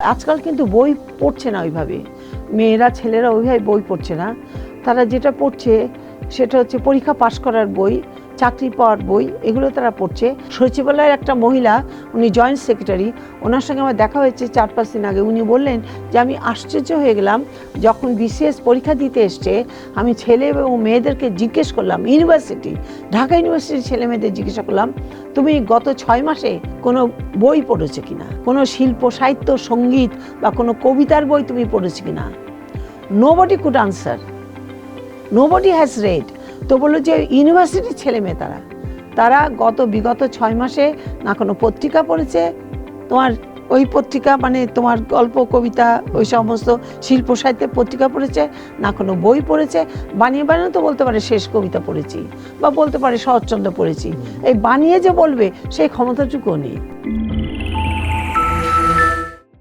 আজকাল কিন্তু বই পড়ছে না ওইভাবে, মেয়েরা ছেলেরা ওইভাবে বই পড়ছে না। তারা যেটা পড়ছে সেটা হচ্ছে পরীক্ষা পাশ করার বই, চাকরি পাওয়ার বই, এগুলো তারা পড়ছে। সচিবালয়ের একটা মহিলা, উনি জয়েন্ট সেক্রেটারি, ওনার সঙ্গে আমার দেখা হয়েছে 4-5 দিন আগে। উনি বললেন যে আমি আশ্চর্য হয়ে গেলাম, যখন বিসিএস পরীক্ষা দিতে এসছে আমি ছেলে এবং মেয়েদেরকে জিজ্ঞেস করলাম, ঢাকা ইউনিভার্সিটির ছেলে মেয়েদের জিজ্ঞাসা করলাম, তুমি গত 6 মাসে কোনো বই পড়েছো কিনা, কোনো শিল্প সাহিত্য সঙ্গীত বা কোনো কবিতার বই তুমি পড়েছো কিনা? Nobody could answer, nobody has red. তো বললো যে ইউনিভার্সিটির ছেলে মেয়ে তারা বিগত 6 মাসে না কোনো পত্রিকা পড়েছে, তোমার ওই পত্রিকা মানে তোমার গল্প কবিতা ওই সমস্ত শিল্প সাহিত্যের পত্রিকা পড়েছে, না কোনো বই পড়েছে। বানিয়ে তো বলতে পারে শেষ কবিতা পড়েছি, বা বলতে পারে শরৎচন্দ্র পড়েছি। এই বানিয়ে যে বলবে সেই ক্ষমতাটুকুও নেই।